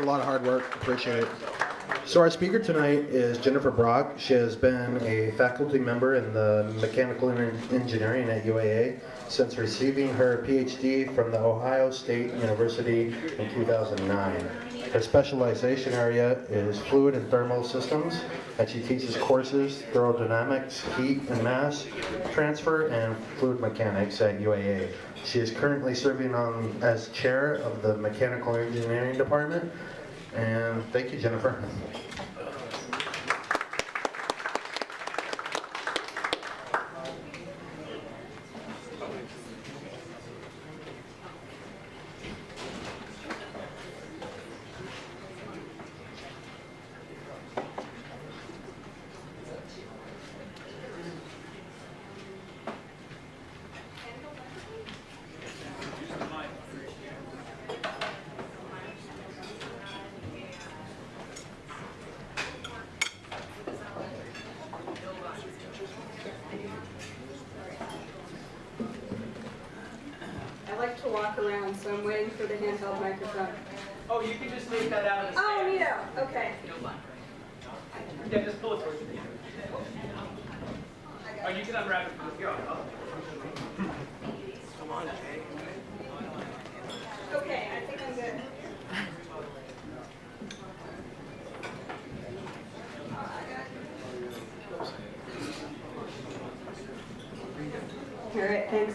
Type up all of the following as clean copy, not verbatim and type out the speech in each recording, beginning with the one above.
a lot of hard work. Appreciate it. So our speaker tonight is Jennifer Brock. She has been a faculty member in the mechanical engineering at UAA since receiving her PhD from the Ohio State University in 2009. Her specialization area is fluid and thermal systems, and she teaches courses, thermodynamics, heat and mass transfer, and fluid mechanics at UAA. She is currently serving as chair of the mechanical engineering department. And thank you, Jennifer. So I'm waiting for the handheld microphone. Oh, you can just take that out of the stand. Oh, neato. Okay. Yeah, just pull it towards me. Oh, you can unwrap it from the here. Come on, Jay. Okay, I think I'm good. All right, thanks.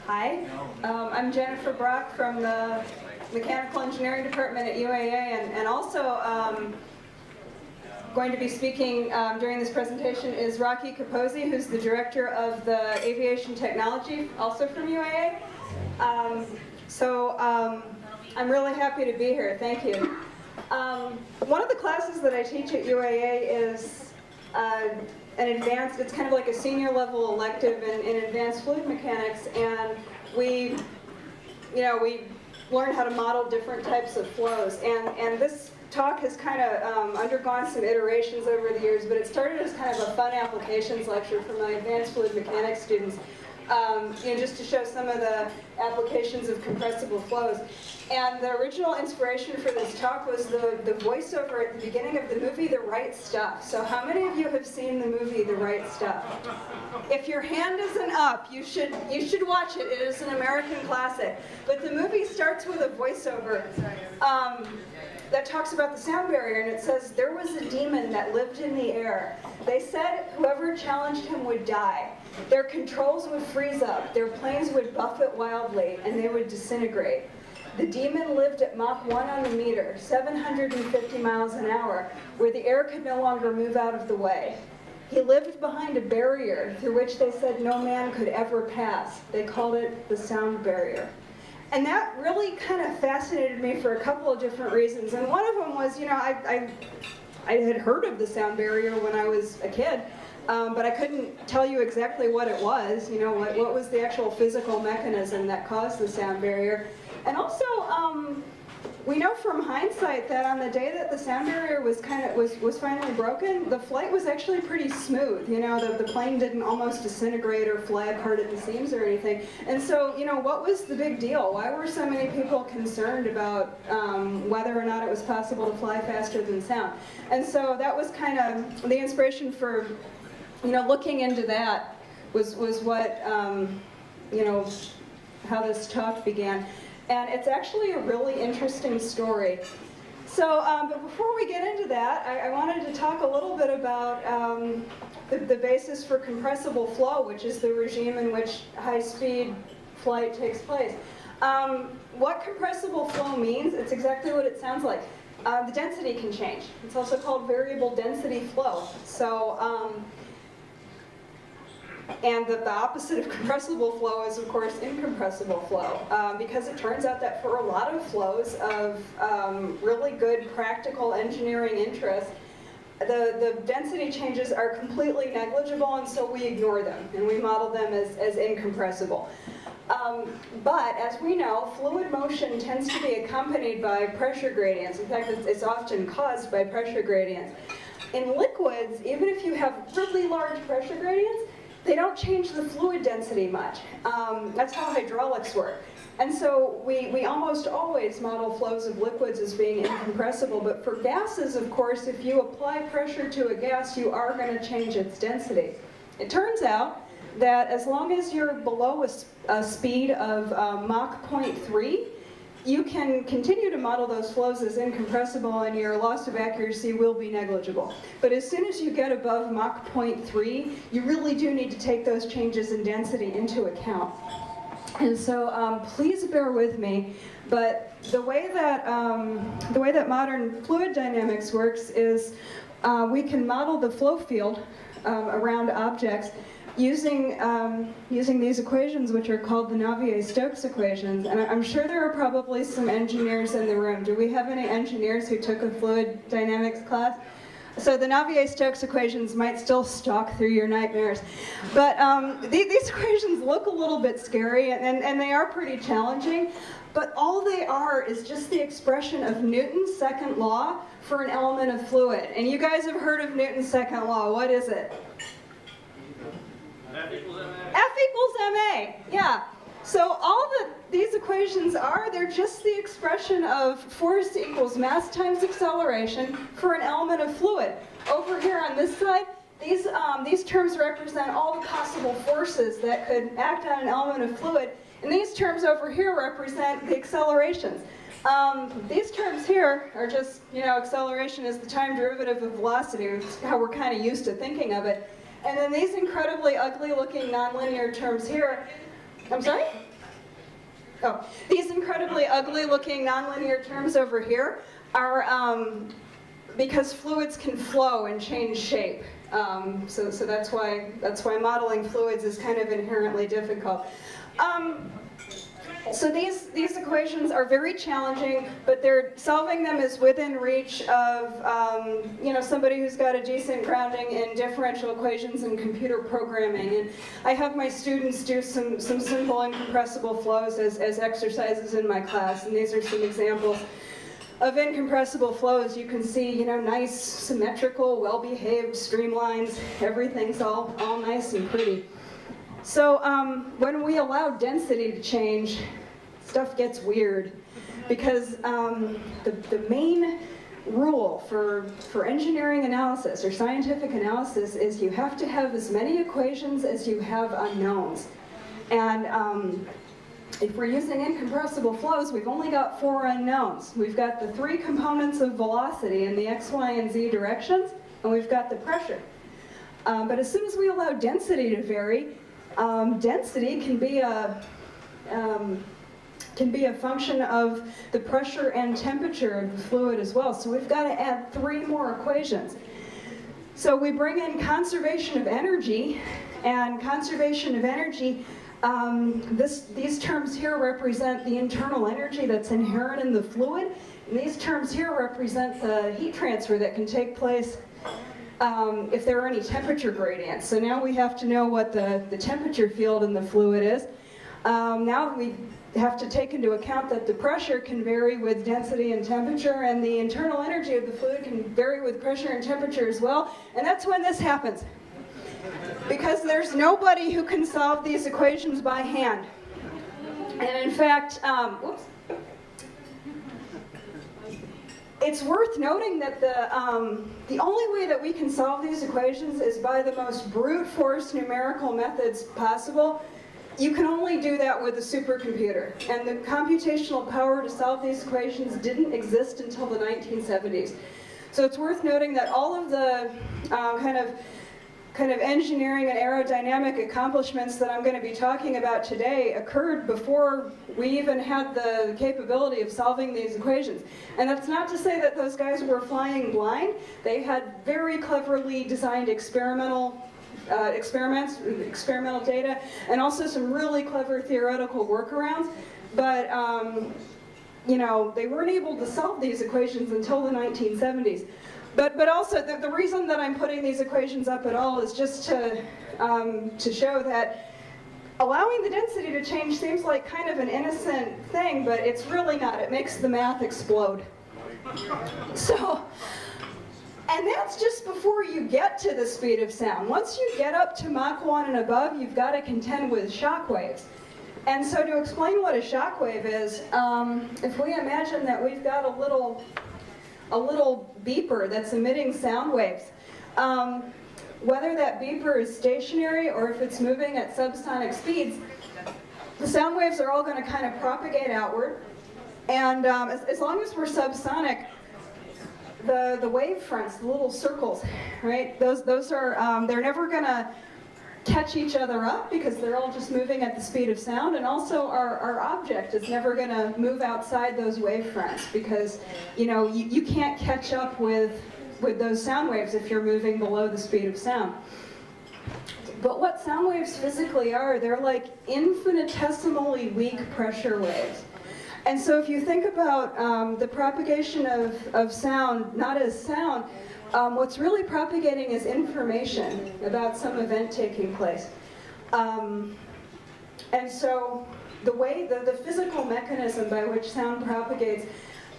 Hi, I'm Jennifer Brock from the Mechanical Engineering Department at UAA, and also going to be speaking during this presentation is Rocky Capozzi, who's the director of the Aviation Technology, also from UAA. I'm really happy to be here. Thank you. One of the classes that I teach at UAA is an advanced, it's kind of like a senior level elective in advanced fluid mechanics, and we learn how to model different types of flows. And this talk has kind of undergone some iterations over the years, but it started as kind of a fun applications lecture for my advanced fluid mechanics students, just to show some of the applications of compressible flows. And the original inspiration for this talk was the voiceover at the beginning of the movie, The Right Stuff. So how many of you have seen the movie, The Right Stuff? If your hand isn't up, you should watch it. It is an American classic. But the movie starts with a voiceover that talks about the sound barrier, and it says, "There was a demon that lived in the air. They said whoever challenged him would die. Their controls would freeze up, their planes would buffet wildly, and they would disintegrate. The demon lived at Mach 1 on the meter, 750 miles an hour, where the air could no longer move out of the way. He lived behind a barrier through which they said no man could ever pass. They called it the sound barrier." And that really kind of fascinated me for a couple of different reasons. And one of them was, I had heard of the sound barrier when I was a kid, but I couldn't tell you exactly what it was, what was the actual physical mechanism that caused the sound barrier. And also, we know from hindsight that on the day that the sound barrier was finally broken, the flight was actually pretty smooth. The plane didn't almost disintegrate or fly apart at the seams or anything. And so, what was the big deal? Why were so many people concerned about whether or not it was possible to fly faster than sound? And so that was kind of the inspiration for, looking into that was what, how this talk began. And it's actually a really interesting story. So, but before we get into that, I wanted to talk a little bit about the basis for compressible flow, which is the regime in which high-speed flight takes place. What compressible flow means, it's exactly what it sounds like. The density can change. It's also called variable density flow. So, and the opposite of compressible flow is, of course, incompressible flow, because it turns out that for a lot of flows of really good practical engineering interest, the density changes are completely negligible, and so we ignore them, and we model them as incompressible. But as we know, fluid motion tends to be accompanied by pressure gradients. In fact, it's often caused by pressure gradients. In liquids, even if you have really large pressure gradients, they don't change the fluid density much. That's how hydraulics work. And so we almost always model flows of liquids as being incompressible, but for gases, of course, if you apply pressure to a gas, you are going to change its density. It turns out that as long as you're below a speed of Mach 0.3, you can continue to model those flows as incompressible and your loss of accuracy will be negligible. But as soon as you get above Mach 0.3, you really do need to take those changes in density into account. And so please bear with me, but the way that modern fluid dynamics works is we can model the flow field around objects using these equations, which are called the Navier-Stokes equations. And I'm sure there are probably some engineers in the room. Do we have any engineers who took a fluid dynamics class? So the Navier-Stokes equations might still stalk through your nightmares. But these equations look a little bit scary, and they are pretty challenging. But all they are is just the expression of Newton's second law for an element of fluid. And you guys have heard of Newton's second law. What is it? F equals ma. F equals ma. Yeah. So all that these equations are, they're just the expression of force equals mass times acceleration for an element of fluid. Over here on this side, these terms represent all the possible forces that could act on an element of fluid, and these terms over here represent the accelerations. These terms here are just, acceleration is the time derivative of velocity, which is how we're kind of used to thinking of it. And then these incredibly ugly-looking nonlinear terms here, I'm sorry? Oh, these incredibly ugly-looking nonlinear terms over here are because fluids can flow and change shape. So that's why modeling fluids is kind of inherently difficult. So these equations are very challenging, but solving them is within reach of somebody who's got a decent grounding in differential equations and computer programming. And I have my students do some simple incompressible flows as exercises in my class, and these are some examples of incompressible flows. You can see, nice, symmetrical, well-behaved streamlines. Everything's all nice and pretty. So when we allow density to change, stuff gets weird, because the main rule for engineering analysis or scientific analysis is you have to have as many equations as you have unknowns. And if we're using incompressible flows, we've only got 4 unknowns. We've got the 3 components of velocity in the x, y, and z directions, and we've got the pressure. But as soon as we allow density to vary, density can be a function of the pressure and temperature of the fluid as well. So we've got to add 3 more equations. So we bring in conservation of energy, and conservation of energy, these terms here represent the internal energy that's inherent in the fluid, and these terms here represent the heat transfer that can take place if there are any temperature gradients. So now we have to know what the temperature field in the fluid is. Now we have to take into account that the pressure can vary with density and temperature, and the internal energy of the fluid can vary with pressure and temperature as well. And that's when this happens, because there's nobody who can solve these equations by hand. And in fact, it's worth noting that the only way that we can solve these equations is by the most brute force numerical methods possible. You can only do that with a supercomputer, and the computational power to solve these equations didn't exist until the 1970s. So it's worth noting that all of the kind of engineering and aerodynamic accomplishments that I'm going to be talking about today occurred before we even had the capability of solving these equations. And that's not to say that those guys were flying blind. They had very cleverly designed experimental data, and also some really clever theoretical workarounds, but they weren't able to solve these equations until the 1970s. But also the reason that I'm putting these equations up at all is just to show that allowing the density to change seems like kind of an innocent thing, but it's really not. It makes the math explode. So And that's just before you get to the speed of sound. Once you get up to Mach 1 and above, you've got to contend with shock waves. And so to explain what a shock wave is, if we imagine that we've got a little beeper that's emitting sound waves, whether that beeper is stationary or if it's moving at subsonic speeds, the sound waves are all going to kind of propagate outward. And as long as we're subsonic, the wave fronts, the little circles, right? Those are they're never going to catch each other up because they're all just moving at the speed of sound, and also our object is never going to move outside those wave fronts because you can't catch up with those sound waves if you're moving below the speed of sound. But what sound waves physically are, they're like infinitesimally weak pressure waves. And so if you think about the propagation of sound, not as sound, what's really propagating is information about some event taking place. And so the physical mechanism by which sound propagates,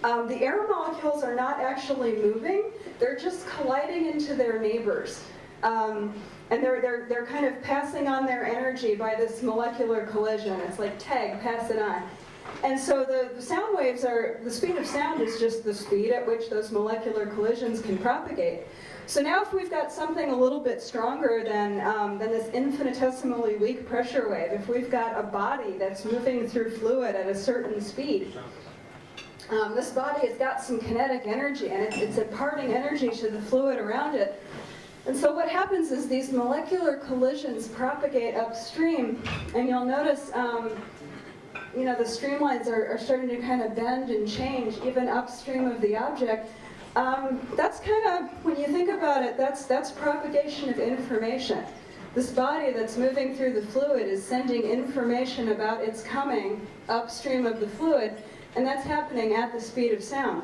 the air molecules are not actually moving, they're just colliding into their neighbors. And they're kind of passing on their energy by this molecular collision. It's like tag, pass it on. And so the sound waves the speed of sound is just the speed at which those molecular collisions can propagate. So now if we've got something a little bit stronger than this infinitesimally weak pressure wave, if we've got a body that's moving through fluid at a certain speed, this body has got some kinetic energy and it's imparting energy to the fluid around it. And so what happens is these molecular collisions propagate upstream, and you'll notice the streamlines are starting to kind of bend and change even upstream of the object. That's kind of, when you think about it, that's propagation of information. This body that's moving through the fluid is sending information about its coming upstream of the fluid, and that's happening at the speed of sound.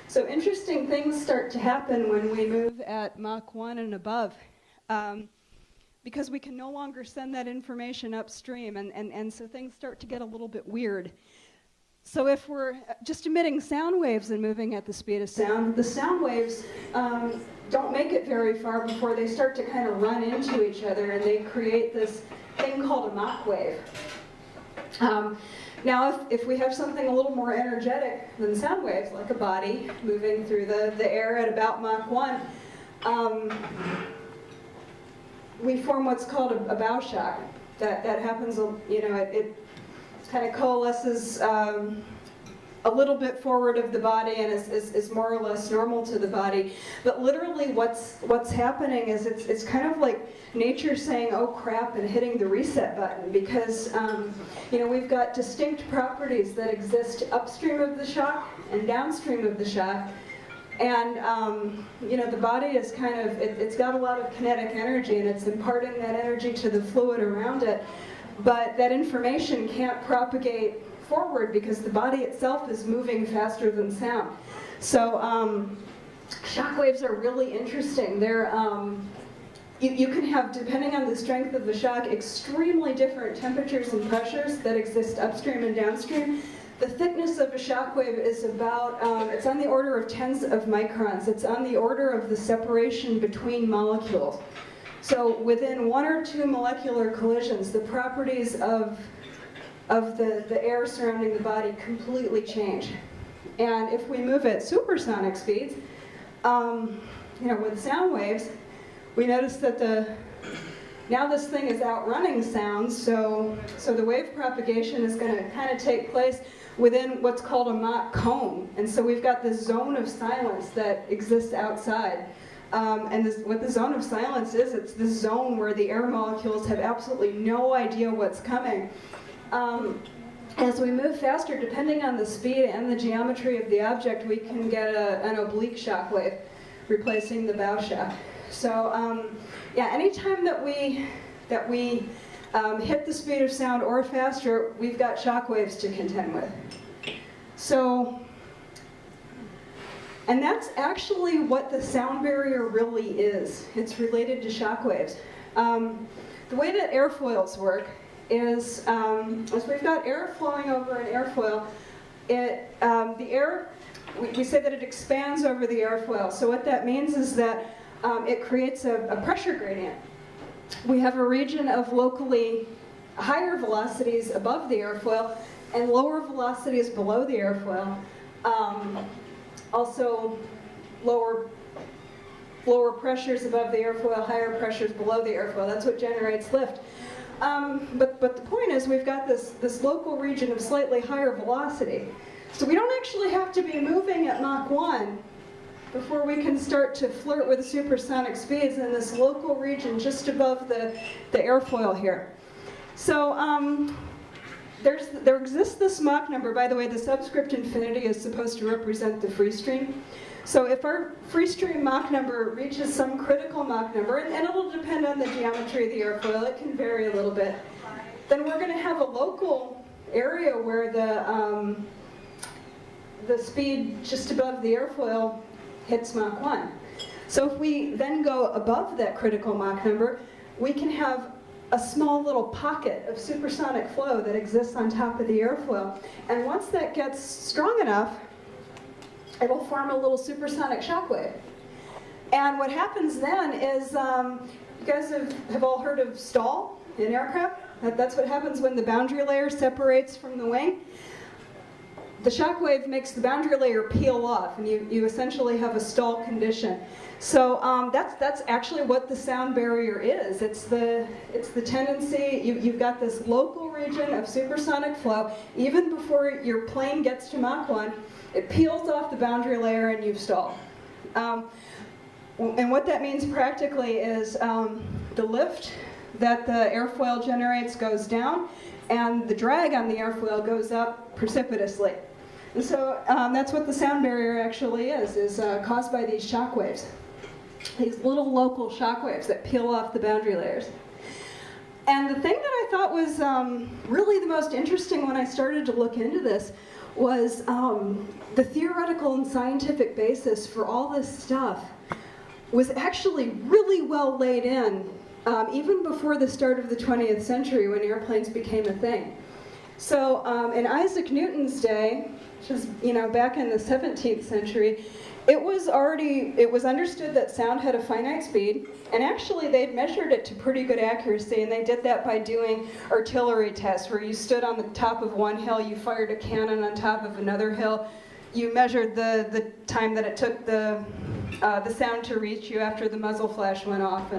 So interesting things start to happen when we move at Mach 1 and above. Because we can no longer send that information upstream, and so things start to get a little bit weird. So if we're just emitting sound waves and moving at the speed of sound, the sound waves don't make it very far before they start to kind of run into each other, and they create this thing called a Mach wave. Now if we have something a little more energetic than sound waves, like a body moving through the air at about Mach 1, we form what's called a bow shock. That happens, it kind of coalesces a little bit forward of the body and is more or less normal to the body. But literally what's happening is it's kind of like nature saying, oh crap, and hitting the reset button, because we've got distinct properties that exist upstream of the shock and downstream of the shock. And the body is kind of, it's got a lot of kinetic energy, and it's imparting that energy to the fluid around it. But that information can't propagate forward because the body itself is moving faster than sound. So shock waves are really interesting. They're, you can have, depending on the strength of the shock, extremely different temperatures and pressures that exist upstream and downstream. The thickness of a shock wave is about, it's on the order of tens of microns. It's on the order of the separation between molecules. So within 1 or 2 molecular collisions, the properties of the air surrounding the body completely change. And if we move at supersonic speeds, with sound waves, we notice that now this thing is outrunning sound, so the wave propagation is going to kind of take place within what's called a Mach cone. And so we've got this zone of silence that exists outside. What the zone of silence is, it's this zone where the air molecules have absolutely no idea what's coming. As we move faster, depending on the speed and the geometry of the object, we can get an oblique shock wave, replacing the bow shock. So anytime that we hit the speed of sound or faster, we've got shock waves to contend with. So, and that's actually what the sound barrier really is. It's related to shock waves. The way that airfoils work is, as we've got air flowing over an airfoil, the air we say that it expands over the airfoil. So what that means is that it creates a pressure gradient. We have a region of locally higher velocities above the airfoil and lower velocities below the airfoil. Also lower pressures above the airfoil, higher pressures below the airfoil. That's what generates lift. But the point is we've got this local region of slightly higher velocity. So we don't actually have to be moving at Mach 1 before we can start to flirt with supersonic speeds in this local region just above the airfoil here. So there exists this Mach number. By the way, the subscript infinity is supposed to represent the free stream. So if our free stream Mach number reaches some critical Mach number, and it'll depend on the geometry of the airfoil, it can vary a little bit, then we're going to have a local area where the speed just above the airfoil hits Mach 1. So if we then go above that critical Mach number, we can have a small little pocket of supersonic flow that exists on top of the airfoil. And once that gets strong enough, it'll form a little supersonic shockwave. And what happens then is, you guys have all heard of stall in aircraft? That's what happens when the boundary layer separates from the wing. The shockwave makes the boundary layer peel off, and you essentially have a stall condition. So that's actually what the sound barrier is. It's the tendency, you've got this local region of supersonic flow. Even before your plane gets to Mach 1, it peels off the boundary layer and you've stalled. And what that means practically is the lift that the airfoil generates goes down, and the drag on the airfoil goes up precipitously. And so that's what the sound barrier actually is caused by these shock waves. These little local shock waves that peel off the boundary layers. And the thing that I thought was really the most interesting when I started to look into this was the theoretical and scientific basis for all this stuff was actually really well laid in even before the start of the 20th century when airplanes became a thing. So in Isaac Newton's day, which is back in the 17th century, it was understood that sound had a finite speed, and actually they'd measured it to pretty good accuracy, and they did that by doing artillery tests where you stood on the top of one hill, you fired a cannon on top of another hill, you measured the time that it took the sound to reach you after the muzzle flash went off,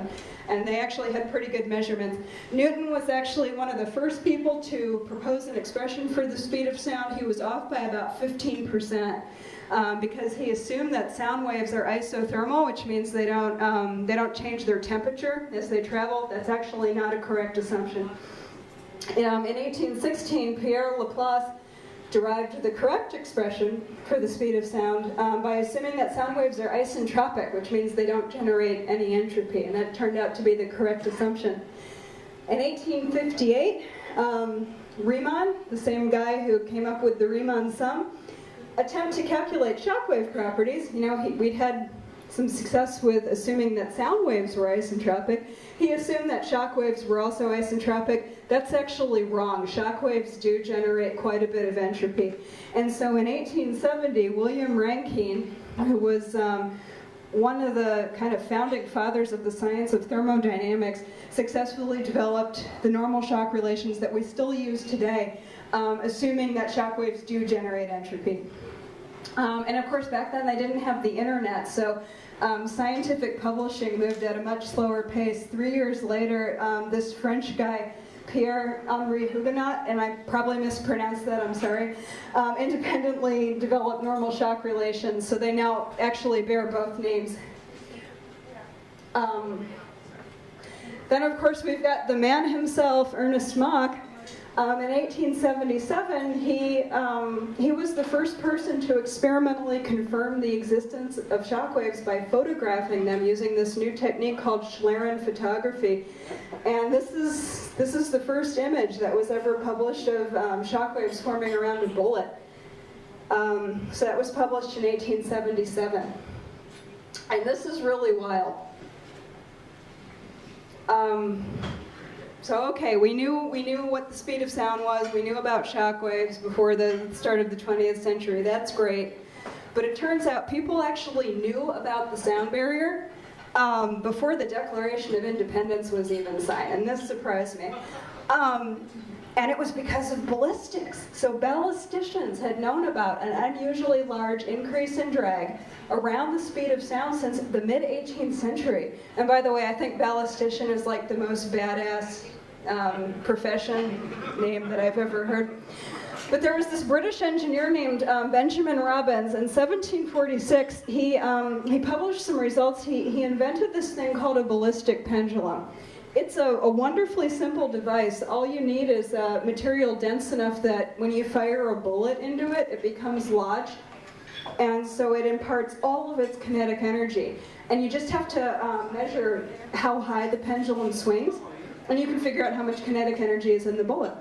and they actually had pretty good measurements. Newton was actually one of the first people to propose an expression for the speed of sound. He was off by about 15%. Because he assumed that sound waves are isothermal, which means they don't change their temperature as they travel. That's actually not a correct assumption. In 1816, Pierre Laplace derived the correct expression for the speed of sound by assuming that sound waves are isentropic, which means they don't generate any entropy, and that turned out to be the correct assumption. In 1858, Riemann, the same guy who came up with the Riemann sum, attempt to calculate shockwave properties. We'd had some success with assuming that sound waves were isentropic. He assumed that shock waves were also isentropic. That's actually wrong. Shock waves do generate quite a bit of entropy. And so in 1870, William Rankine, who was one of the kind of founding fathers of the science of thermodynamics, successfully developed the normal shock relations that we still use today, assuming that shock waves do generate entropy. And of course, back then they didn't have the internet, so scientific publishing moved at a much slower pace. 3 years later, this French guy, Pierre-Henri Huguenot, and I probably mispronounced that, I'm sorry, independently developed normal shock relations, so they now actually bear both names. Then of course we've got the man himself, Ernest Mach. In 1877, he was the first person to experimentally confirm the existence of shockwaves by photographing them using this new technique called Schlieren photography. And this is the first image that was ever published of shockwaves forming around a bullet. So that was published in 1877. And this is really wild. So okay, we knew what the speed of sound was, we knew about shock waves before the start of the 20th century, that's great. But it turns out people actually knew about the sound barrier before the Declaration of Independence was even signed, and this surprised me. And it was because of ballistics. So ballisticians had known about an unusually large increase in drag around the speed of sound since the mid-18th century. And by the way, I think ballistician is like the most badass profession name that I've ever heard. But there was this British engineer named Benjamin Robbins. In 1746, he published some results. He invented this thing called a ballistic pendulum. It's a wonderfully simple device. All you need is material dense enough that when you fire a bullet into it, it becomes lodged. And so it imparts all of its kinetic energy. And you just have to measure how high the pendulum swings, and you can figure out how much kinetic energy is in the bullet.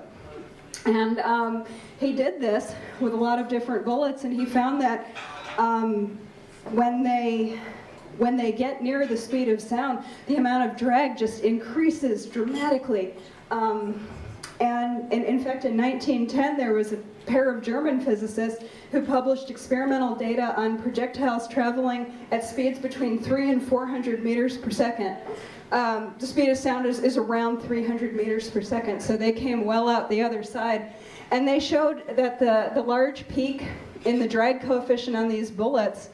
And he did this with a lot of different bullets, and he found that when they get near the speed of sound, the amount of drag just increases dramatically. And in fact, in 1910, there was a pair of German physicists who published experimental data on projectiles traveling at speeds between 300 and 400 meters per second. The speed of sound is around 300 meters per second, so they came well out the other side. And they showed that the large peak in the drag coefficient on these bullets,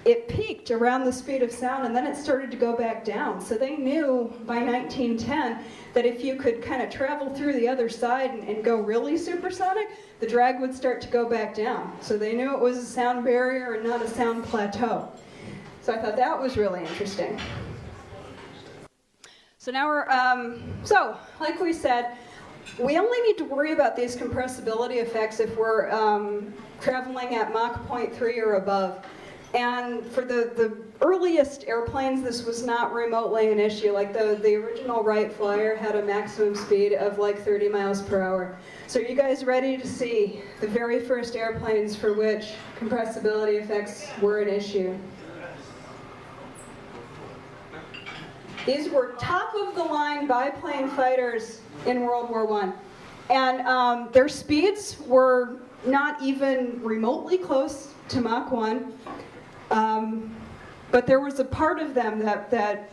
it peaked around the speed of sound, and then it started to go back down. So they knew by 1910 that if you could kind of travel through the other side and go really supersonic, the drag would start to go back down. So they knew it was a sound barrier and not a sound plateau. So I thought that was really interesting. So now we're, like we said, we only need to worry about these compressibility effects if we're traveling at Mach 0.3 or above. And for the earliest airplanes, this was not remotely an issue. Like the original Wright Flyer had a maximum speed of like 30 miles per hour. So are you guys ready to see the very first airplanes for which compressibility effects were an issue? These were top-of-the-line biplane fighters in World War I. And their speeds were not even remotely close to Mach 1. But there was a part of them that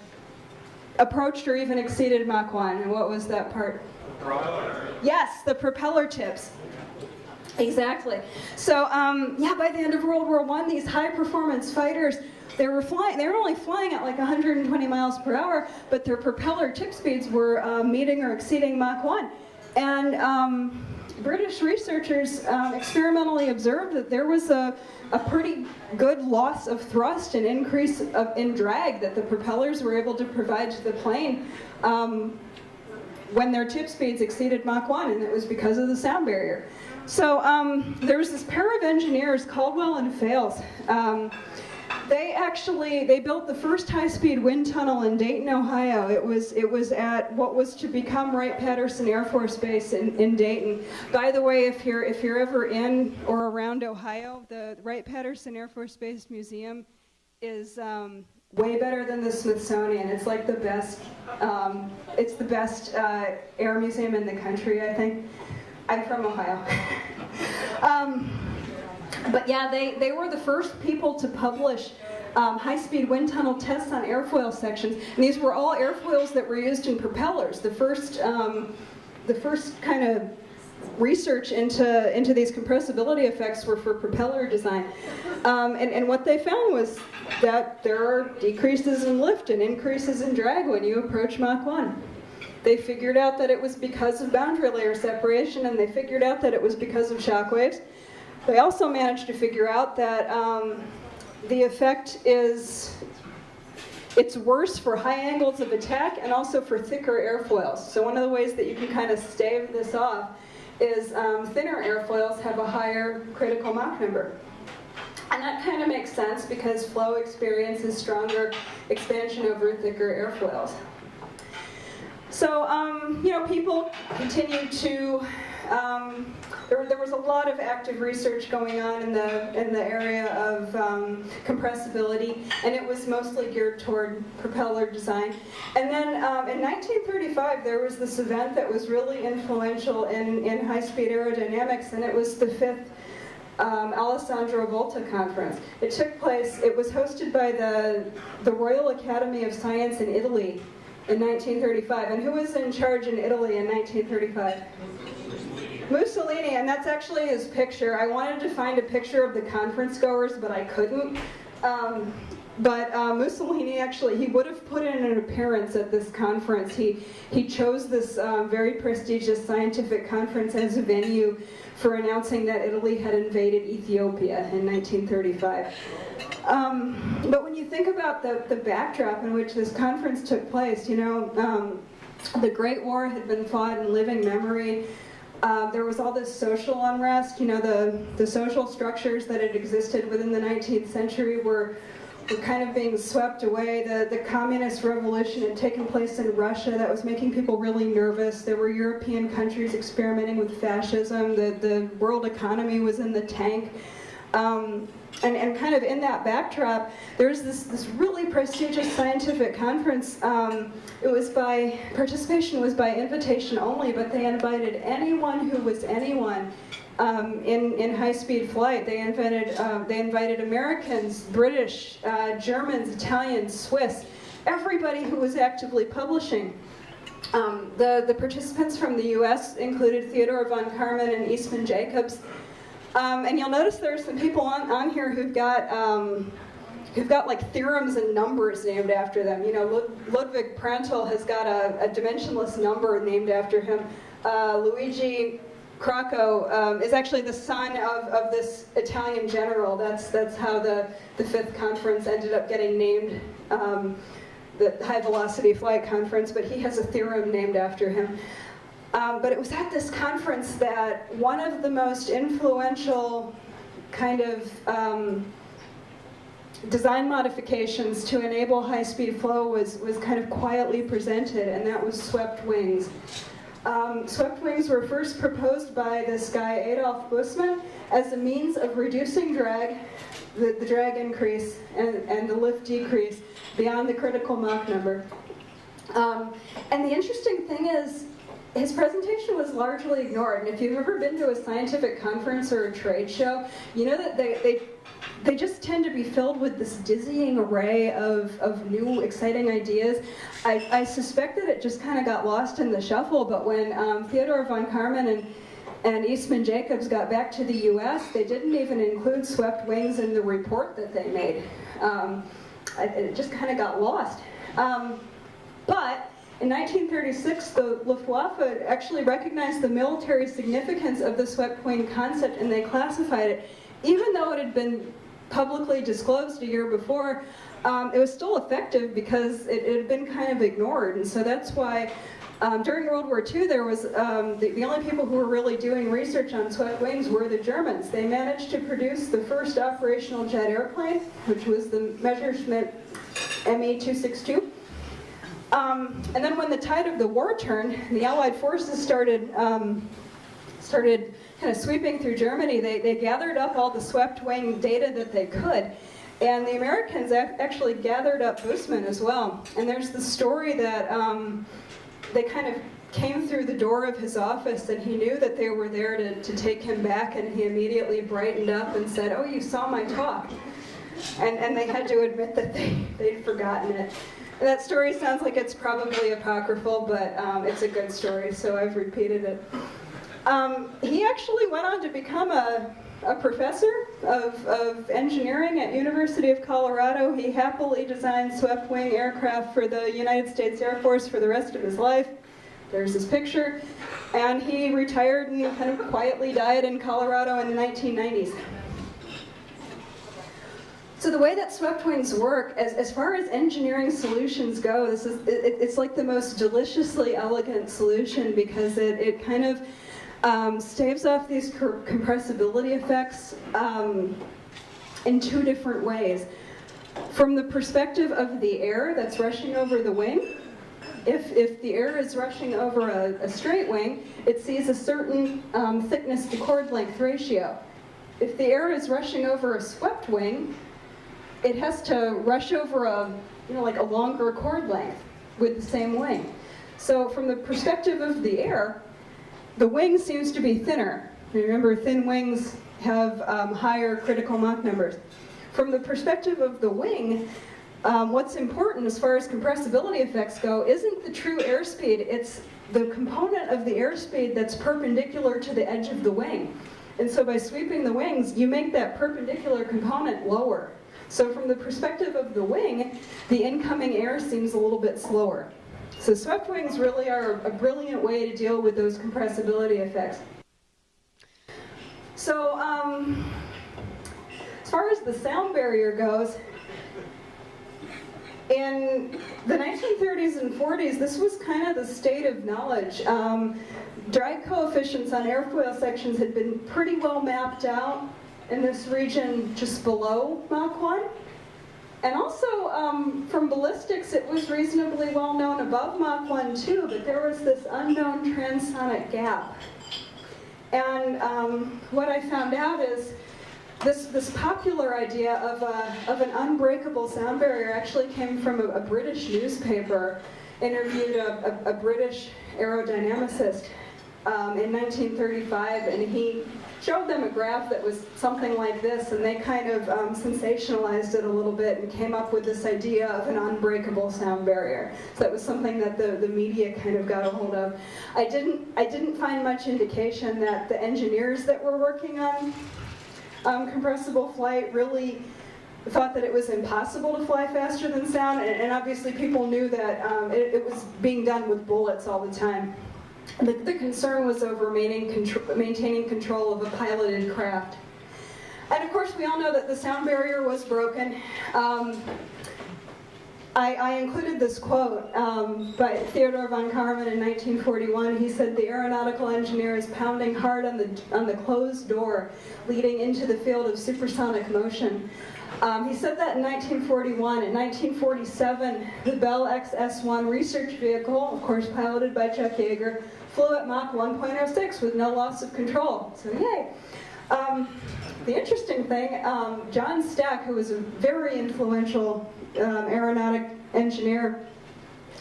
approached or even exceeded Mach 1. And what was that part? Propeller. Yes, the propeller tips. Exactly. So, yeah, by the end of World War I, these high-performance fighters, they were only flying at like 120 miles per hour, but their propeller tip speeds were meeting or exceeding Mach 1. And British researchers experimentally observed that there was a pretty good loss of thrust and increase in drag that the propellers were able to provide to the plane when their tip speeds exceeded Mach 1, and it was because of the sound barrier. So there was this pair of engineers, Caldwell and Fales. They built the first high-speed wind tunnel in Dayton, Ohio. It was at what was to become Wright-Patterson Air Force Base in Dayton. By the way, if you're ever in or around Ohio, the Wright-Patterson Air Force Base Museum is way better than the Smithsonian. It's like the best. It's the best air museum in the country, I think. I'm from Ohio. But yeah, they were the first people to publish high-speed wind tunnel tests on airfoil sections. And these were all airfoils that were used in propellers. The first kind of research into these compressibility effects were for propeller design. And what they found was that there are decreases in lift and increases in drag when you approach Mach 1. They figured out that it was because of boundary layer separation, and they figured out that it was because of shockwaves. They also managed to figure out that the effect it's worse for high angles of attack and also for thicker airfoils. So one of the ways that you can kind of stave this off is thinner airfoils have a higher critical Mach number. And that kind of makes sense because flow experiences stronger expansion over thicker airfoils. So, you know, people continued to, there was a lot of active research going on in the area of compressibility, and it was mostly geared toward propeller design. And then in 1935, there was this event that was really influential in high-speed aerodynamics, and it was the 5th Alessandro Volta Conference. It took place, it was hosted by the Royal Academy of Science in Italy in 1935. And who was in charge in Italy in 1935? Mussolini, and that's actually his picture. I wanted to find a picture of the conference goers, but I couldn't. Mussolini actually, he would have put in an appearance at this conference. He chose this very prestigious scientific conference as a venue for announcing that Italy had invaded Ethiopia in 1935. But when you think about the backdrop in which this conference took place, you know, the Great War had been fought in living memory. There was all this social unrest. You know, the social structures that had existed within the 19th century were kind of being swept away. The communist revolution had taken place in Russia. That was making people really nervous. There were European countries experimenting with fascism. The world economy was in the tank. And kind of in that backdrop, there's this really prestigious scientific conference. Participation was by invitation only, but they invited anyone who was anyone in high-speed flight. They invited Americans, British, Germans, Italians, Swiss, everybody who was actively publishing. The participants from the US included Theodore von Karman and Eastman Jacobs. And you'll notice there are some people on here who've got like theorems and numbers named after them. You know, Ludwig Prandtl has got a dimensionless number named after him. Luigi Crocco is actually the son of this Italian general. That's how the fifth conference ended up getting named, the High Velocity Flight Conference, but he has a theorem named after him. But it was at this conference that one of the most influential kind of design modifications to enable high-speed flow was kind of quietly presented, and that was swept wings. Swept wings were first proposed by this guy, Adolf Bussmann, as a means of reducing drag, the drag increase, and the lift decrease beyond the critical Mach number. And the interesting thing is, his presentation was largely ignored, and if you've ever been to a scientific conference or a trade show, you know that they just tend to be filled with this dizzying array of new, exciting ideas. I suspect that it just kind of got lost in the shuffle, but when Theodore von Karman and Eastman Jacobs got back to the US, they didn't even include swept wings in the report that they made. It just kind of got lost. But in 1936, the Luftwaffe actually recognized the military significance of the swept wing concept, and they classified it. Even though it had been publicly disclosed a year before, it was still effective because it had been kind of ignored. And so that's why during World War II, there was the only people who were really doing research on swept wings were the Germans. They managed to produce the first operational jet airplane, which was the Messerschmitt Me-262. And then when the tide of the war turned, the Allied forces started kind of sweeping through Germany. They gathered up all the swept wing data that they could, and the Americans actually gathered up Bussmann as well. And there's the story that they kind of came through the door of his office, and he knew that they were there to take him back, and he immediately brightened up and said, "Oh, you saw my talk." And they had to admit that they'd forgotten it. And that story sounds like it's probably apocryphal, but it's a good story, so I've repeated it. He actually went on to become a professor of engineering at University of Colorado. He happily designed swept wing aircraft for the United States Air Force for the rest of his life. There's his picture. And he retired and kind of quietly died in Colorado in the 1990s. So the way that swept wings work, as far as engineering solutions go, it's like the most deliciously elegant solution because it kind of staves off these compressibility effects in two different ways. From the perspective of the air that's rushing over the wing, if the air is rushing over a straight wing, it sees a certain thickness to chord length ratio. If the air is rushing over a swept wing, it has to rush over like a longer chord length with the same wing. So from the perspective of the air, the wing seems to be thinner. Remember, thin wings have higher critical Mach numbers. From the perspective of the wing, what's important as far as compressibility effects go isn't the true airspeed, it's the component of the airspeed that's perpendicular to the edge of the wing. And so by sweeping the wings, you make that perpendicular component lower. So from the perspective of the wing, the incoming air seems a little bit slower. So swept wings really are a brilliant way to deal with those compressibility effects. So as far as the sound barrier goes, in the 1930s and 40s, this was kind of the state of knowledge. Drag coefficients on airfoil sections had been pretty well mapped out in this region just below Mach 1. And also, from ballistics, it was reasonably well known above Mach 1 too, but there was this unknown transonic gap. And what I found out is this popular idea of an unbreakable sound barrier actually came from a British newspaper, interviewed a British aerodynamicist in 1935, and he showed them a graph that was something like this, and they kind of sensationalized it a little bit and came up with this idea of an unbreakable sound barrier. So that was something that the media kind of got a hold of. I didn't find much indication that the engineers that were working on compressible flight really thought that it was impossible to fly faster than sound, and obviously people knew that it was being done with bullets all the time. The concern was over maintaining control of a piloted craft. And of course we all know that the sound barrier was broken. I included this quote by Theodore von Karman in 1941. He said, "The aeronautical engineer is pounding hard on the closed door leading into the field of supersonic motion." He said that in 1941. In 1947, the Bell XS-1 research vehicle, of course piloted by Chuck Yeager, flew at Mach 1.06 with no loss of control. So yay! The interesting thing, John Stack, who was a very influential aeronautic engineer,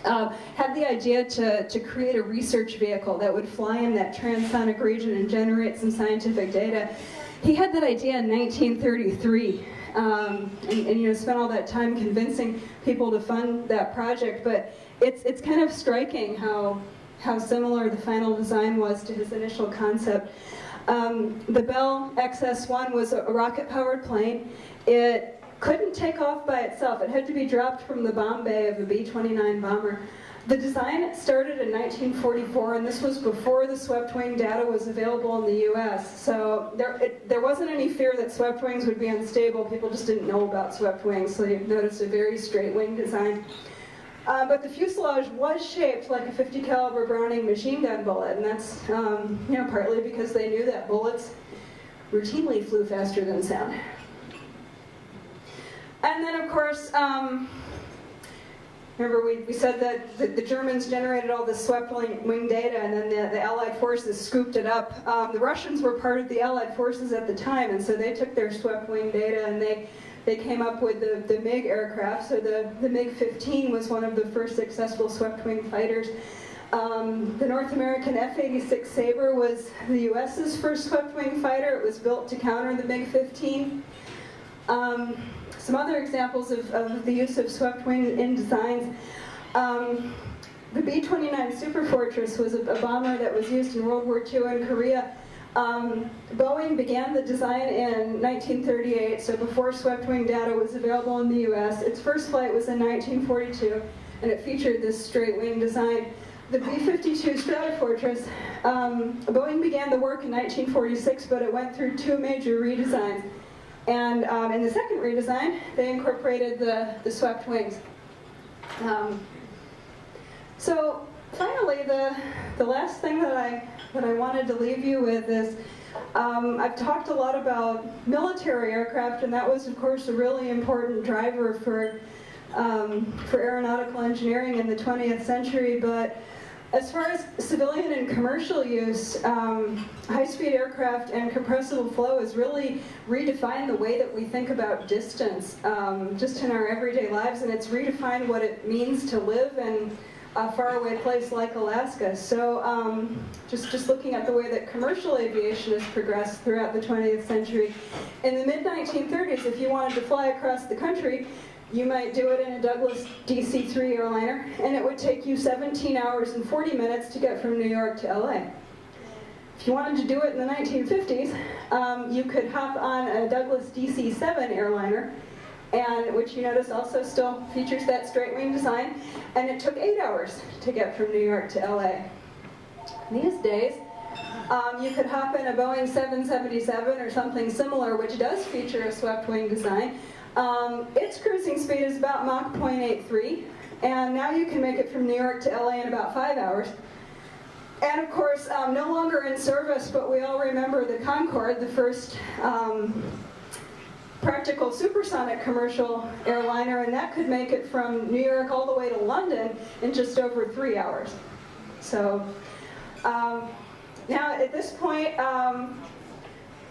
had the idea to create a research vehicle that would fly in that transonic region and generate some scientific data. He had that idea in 1933, and you know, spent all that time convincing people to fund that project. But it's kind of striking how similar the final design was to his initial concept. The Bell XS-1 was a rocket-powered plane. It couldn't take off by itself. It had to be dropped from the bomb bay of a B-29 bomber. The design started in 1944, and this was before the swept wing data was available in the US. So there wasn't any fear that swept wings would be unstable. People just didn't know about swept wings, so you notice a very straight wing design. But the fuselage was shaped like a 50 caliber Browning machine gun bullet, and that's you know, partly because they knew that bullets routinely flew faster than sound. And then, of course, remember we said that the Germans generated all this swept wing data, and then the Allied forces scooped it up. The Russians were part of the Allied forces at the time, and so they took their swept wing data and they came up with the MiG aircraft. So the MiG-15 was one of the first successful swept wing fighters. The North American F-86 Sabre was the US's first swept wing fighter. It was built to counter the MiG-15. Some other examples of the use of swept wing in designs. The B-29 Superfortress was a bomber that was used in World War II in Korea. Boeing began the design in 1938, so before swept wing data was available in the US. Its first flight was in 1942, and it featured this straight wing design. The B-52 Stratofortress, Boeing began the work in 1946, but it went through two major redesigns. And in the second redesign, they incorporated the swept wings. So finally, the last thing that I wanted to leave you with is, I've talked a lot about military aircraft, and that was, of course, a really important driver for aeronautical engineering in the 20th century. But as far as civilian and commercial use, high-speed aircraft and compressible flow has really redefined the way that we think about distance just in our everyday lives, and it's redefined what it means to live and a faraway place like Alaska. So just looking at the way that commercial aviation has progressed throughout the 20th century, in the mid-1930s, if you wanted to fly across the country, you might do it in a Douglas DC-3 airliner, and it would take you 17 hours and 40 minutes to get from New York to LA. If you wanted to do it in the 1950s, you could hop on a Douglas DC-7 airliner, and which you notice also still features that straight wing design, and it took 8 hours to get from New York to LA. These days, you could hop in a Boeing 777 or something similar, which does feature a swept wing design. Its cruising speed is about Mach 0.83, and now you can make it from New York to LA in about 5 hours. And of course, no longer in service, but we all remember the Concorde, the first practical supersonic commercial airliner, and that could make it from New York all the way to London in just over 3 hours. So now at this point,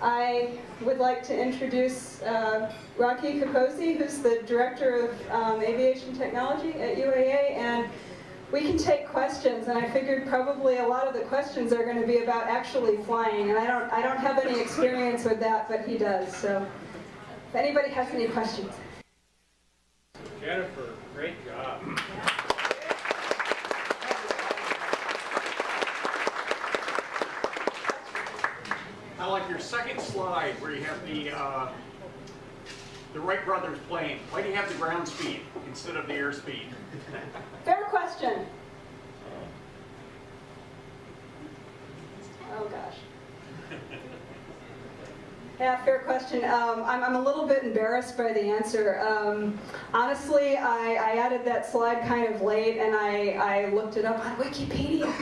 I would like to introduce Rocky Capozzi, who's the Director of Aviation Technology at UAA, and we can take questions, and I figured probably a lot of the questions are going to be about actually flying, and I don't have any experience with that, but he does. So if anybody has any questions. Jennifer, great job. I like your second slide where you have the Wright Brothers plane. Why do you have the ground speed instead of the air speed? Fair question. Oh gosh. Yeah, fair question. I'm a little bit embarrassed by the answer. Honestly, I added that slide kind of late, and I looked it up on Wikipedia.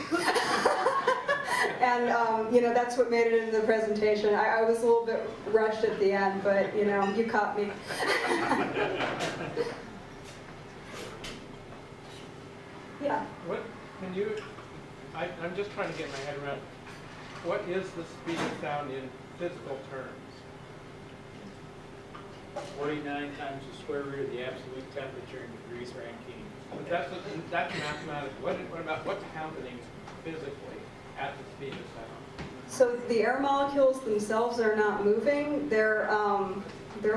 And you know, that's what made it into the presentation. I was a little bit rushed at the end, but you know, you caught me. Yeah. What can you? I'm just trying to get my head around. What is the speed of sound in physical terms? 49 times the square root of the absolute temperature in degrees Rankine. But that's mathematical. What about what's happening physically at the speed of sound? So the air molecules themselves are not moving. They're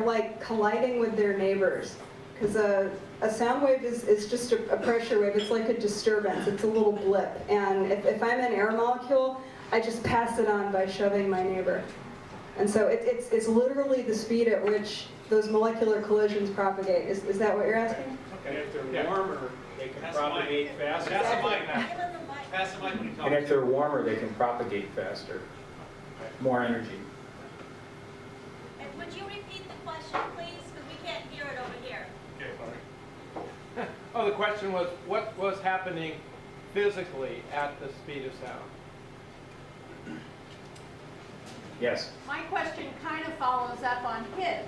like colliding with their neighbors. Because a sound wave is just a pressure wave. It's like a disturbance. It's a little blip. And if I'm an air molecule, I just pass it on by shoving my neighbor. And so it's literally the speed at which those molecular collisions propagate. Is that what you're asking? And if they're warmer, they can propagate faster. Pass the mic when you talk. And if they're warmer, they can propagate faster. More energy. And would you repeat the question, please? Because we can't hear it over here. Okay, sorry. Oh, the question was, what was happening physically at the speed of sound? Yes. My question kind of follows up on his.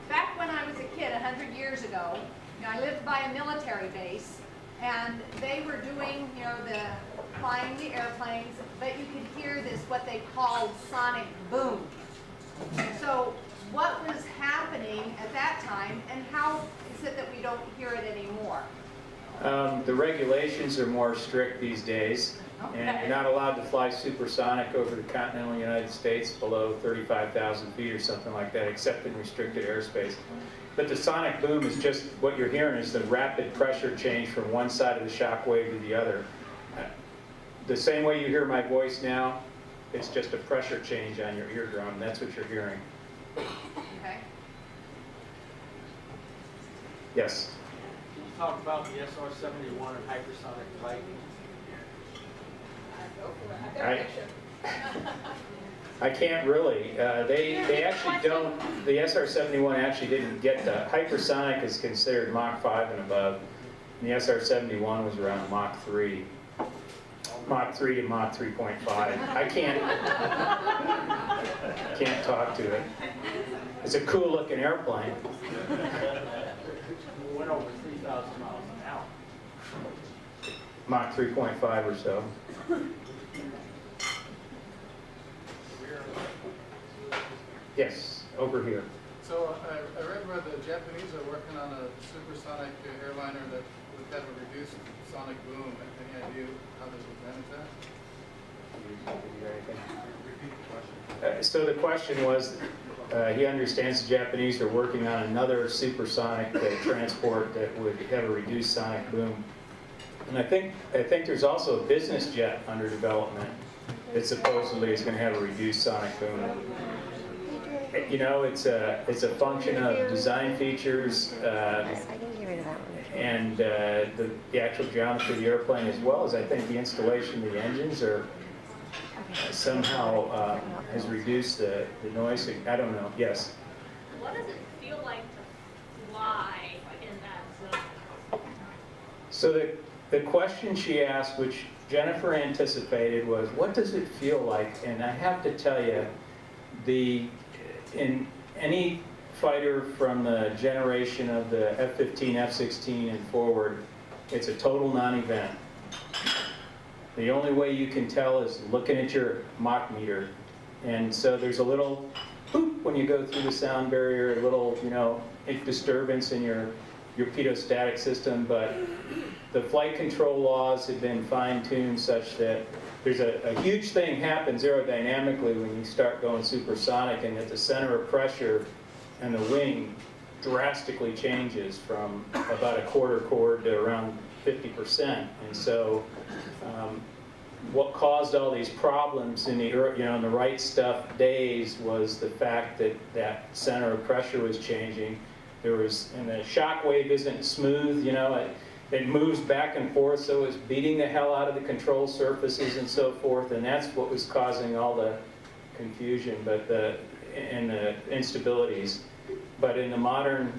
Back when I was a kid, 100 years ago, I lived by a military base, and they were doing, you know, flying the airplanes, but you could hear this, what they called sonic boom. So what was happening at that time, and how is it that we don't hear it anymore? The regulations are more strict these days, and you're not allowed to fly supersonic over the continental United States below 35,000 feet or something like that, except in restricted airspace. But the sonic boom is just, what you're hearing is the rapid pressure change from one side of the shock wave to the other. The same way you hear my voice now, it's just a pressure change on your eardrum. That's what you're hearing. Okay. Yes? Talk about the SR-71 and hypersonic flight. I can't really. They actually don't. The SR-71 actually didn't get the hypersonic is considered Mach 5 and above. And the SR-71 was around Mach 3. Mach 3 to Mach 3.5. I can't talk to it. It's a cool looking airplane. Went over 3,000 miles an hour. Mach 3.5 or so. Yes, over here. So I read where the Japanese are working on a supersonic airliner that would with kind of a reduced sonic boom. Any idea how this would manage that? So the question was, he understands the Japanese are working on another supersonic transport that would have a reduced sonic boom. And I think there's also a business jet under development that supposedly is going to have a reduced sonic boom. You know, it's a function of design features and the actual geometry of the airplane, as well as I think the installation of the engines are somehow has reduced the noise. I don't know. Yes. What does it feel like to fly in that zone? So the question she asked, which Jennifer anticipated, was, what does it feel like? And I have to tell you, in any fighter from the generation of the F-15, F-16 and forward, it's a total non-event. The only way you can tell is looking at your Mach meter. And so there's a little boop when you go through the sound barrier, a little, you know, disturbance in your pitot-static system, but the flight control laws have been fine-tuned such that there's a huge thing happens aerodynamically when you start going supersonic, and that the center of pressure and the wing drastically changes from about a quarter chord to around 50%. And so what caused all these problems in the, in the Wright stuff days was the fact that that center of pressure was changing. There was, and the Shockwave isn't smooth, you know, it moves back and forth, so it was beating the hell out of the control surfaces and so forth, and that's what was causing all the confusion, but and the instabilities. But in the modern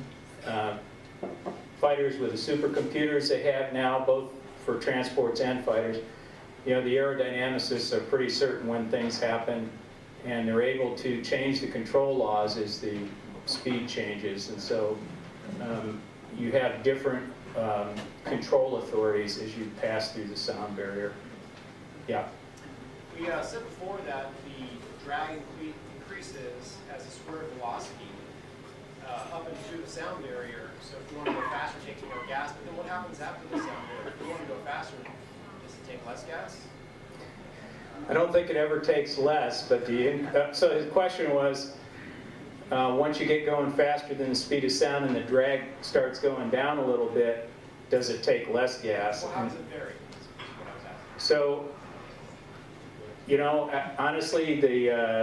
fighters with the supercomputers they have now, both for transports and fighters, you know, the aerodynamicists are pretty certain when things happen, and they're able to change the control laws as the speed changes, and so you have different control authorities as you pass through the sound barrier. Yeah. We said before that the drag increases as the square velocity up and through the sound barrier. So if you want to go faster, it takes more gas. But then what happens after the sound barrier? If you want to go faster, does it take less gas? I don't think it ever takes less, but so his question was, once you get going faster than the speed of sound and the drag starts going down a little bit, does it take less gas? Well, how does it vary? So, you know, honestly, the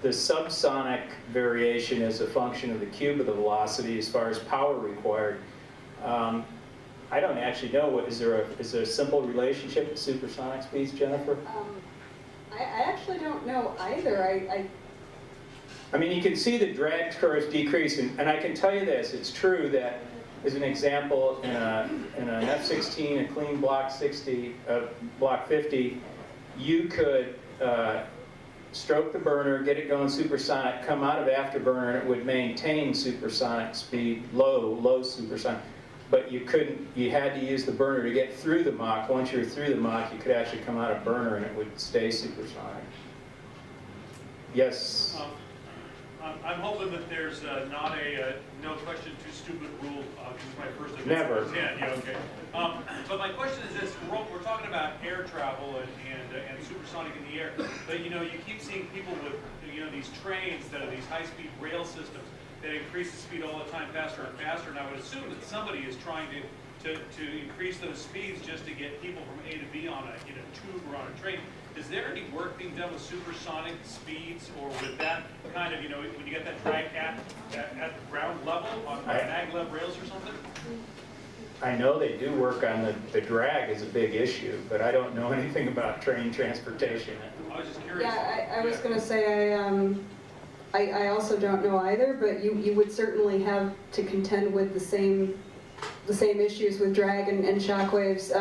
subsonic variation is a function of the cube of the velocity as far as power required. I don't actually know. Is there a simple relationship to supersonic speeds, Jennifer? I actually don't know either. I mean, you can see the drag curves decrease, and I can tell you this, it's true that, as an example, in an F-16, a clean Block 60, Block 50, you could stroke the burner, get it going supersonic, come out of afterburner, and it would maintain supersonic speed, low supersonic. But you couldn't, you had to use the burner to get through the Mach. Once you're through the Mach, you could actually come out of burner and it would stay supersonic. Yes? I'm hoping that there's not a no question too stupid rule. This is my first event. Never. Yeah, okay. But my question is this: we're talking about air travel and supersonic in the air, but you know, you keep seeing people with these trains that are these high-speed rail systems that increase the speed all the time, faster and faster. And I would assume that somebody is trying to increase those speeds just to get people from A to B on a tube or on a train. Is there any work being done with supersonic speeds, or with that kind of, when you get that drag at the ground level on maglev rails or something? I know they do work on the drag is a big issue, but I don't know anything about train transportation. I was just curious. Yeah, I was going to say I also don't know either, but you would certainly have to contend with the same issues with drag and shockwaves.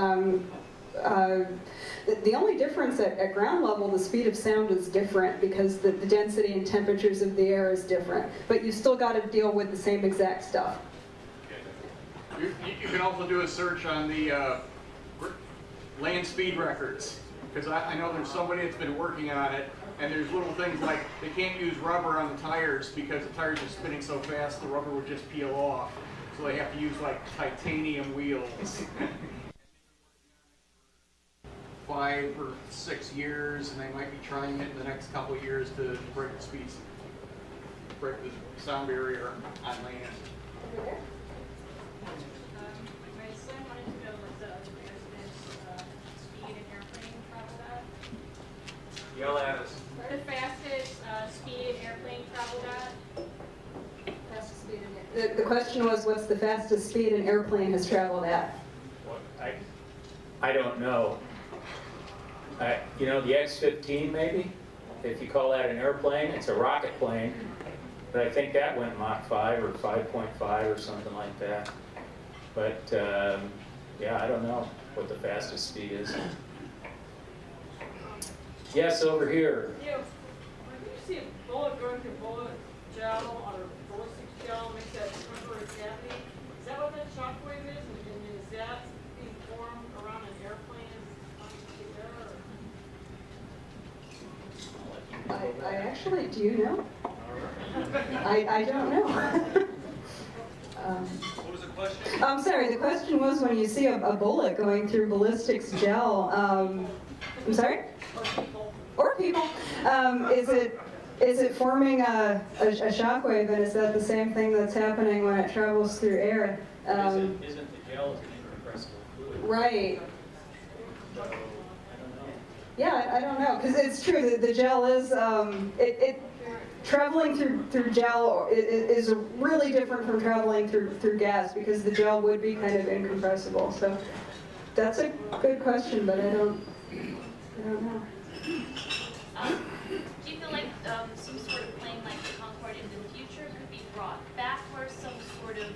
The only difference at ground level, the speed of sound is different because the density and temperatures of the air is different. But you still got to deal with the same exact stuff. You can also do a search on the land speed records, because I know there's somebody that's been working on it, and there's little things like they can't use rubber on the tires because the tires are spinning so fast the rubber would just peel off. So they have to use like titanium wheels. 5 or 6 years, and they might be trying it in the next couple of years to break the speeds, break the sound barrier on land. My son wanted to know what the fastest speed an airplane traveled at. Yell at us. The fastest speed an airplane traveled at. Fastest speed the question was, what's the fastest speed an airplane has traveled at? Well, I don't know. You know, the X-15 maybe, if you call that an airplane, it's a rocket plane. But I think that went Mach 5 or 5.5 or something like that. But yeah, I don't know what the fastest speed is. Yes, over here. Yeah, when you see a bullet going through bullet gel or ballistics gel makes that temporary cavity, is that what that shockwave is? And is that being formed around an airplane? I actually, do you know? I don't know. What was the question? I'm sorry, the question was when you see a bullet going through ballistics gel, I'm sorry? Or people. Is it forming a shockwave, and is that the same thing that's happening when it travels through air? Isn't the gel an incompressible fluid? Right. Yeah, I don't know, because it's true that the gel is, traveling through gel is really different from traveling through gas, because the gel would be kind of incompressible. So that's a good question, but I don't know. Do you feel like some sort of plane like the Concorde in the future could be brought back, or some sort of,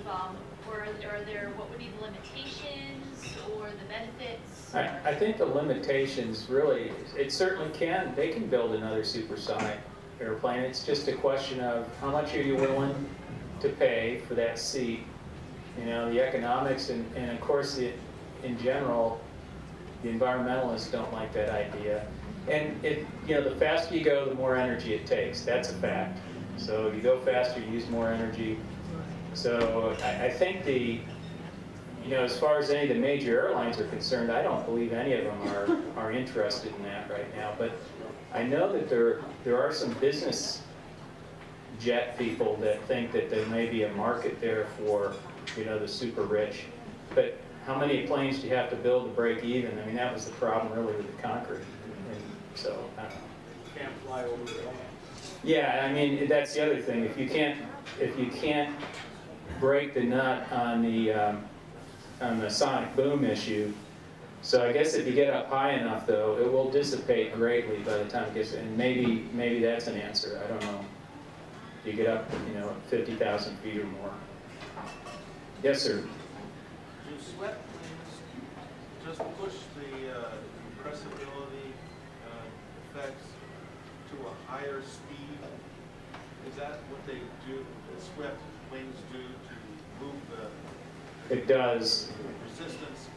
or are there, what would be the limitations or the benefits? I think the limitations really, it certainly can, they can build another supersonic airplane. It's just a question of how much are you willing to pay for that seat. You know, the economics and of course, in general, the environmentalists don't like that idea. And you know, the faster you go, the more energy it takes. That's a fact. So you go faster, you use more energy. So I think you know, as far as any of the major airlines are concerned, I don't believe any of them are interested in that right now. But I know that there are some business jet people that think that there may be a market there for, you know, the super rich. But how many planes do you have to build to break even? I mean, that was the problem really with the Concorde. And so, I don't know. Can't fly over the land. Yeah, I mean, that's the other thing. If you can't break the nut on the sonic boom issue, so I guess if you get up high enough, though, it will dissipate greatly by the time it gets. And maybe that's an answer. I don't know. You get up, you know, 50,000 feet or more. Yes, sir. Do sweat planes just push the compressibility effects to a higher speed? Is that what they do? The swept planes do to move the It does. resistance?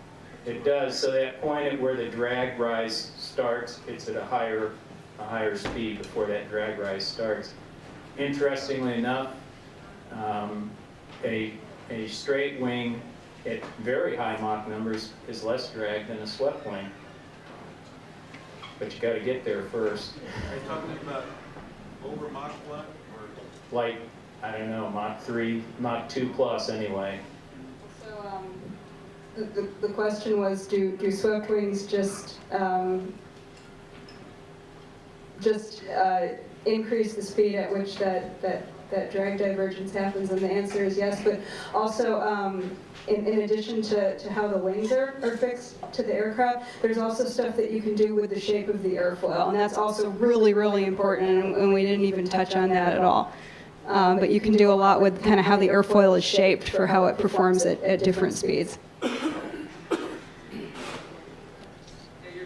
It does. So that point at where the drag rise starts, it's at a higher speed before that drag rise starts. Interestingly enough, a straight wing at very high Mach numbers is less drag than a swept wing. But you got to get there first. Are you talking about over Mach 1 or? Like, I don't know, Mach 3, Mach 2 plus anyway. So the question was, do swept wings just increase the speed at which that drag divergence happens? And the answer is yes, but also in addition to how the wings are fixed to the aircraft, there's also stuff that you can do with the shape of the airfoil, and that's also really, really important, and we didn't even touch on that at all. But you can do a lot with kind of how the airfoil is shaped for how it performs at different speeds. You're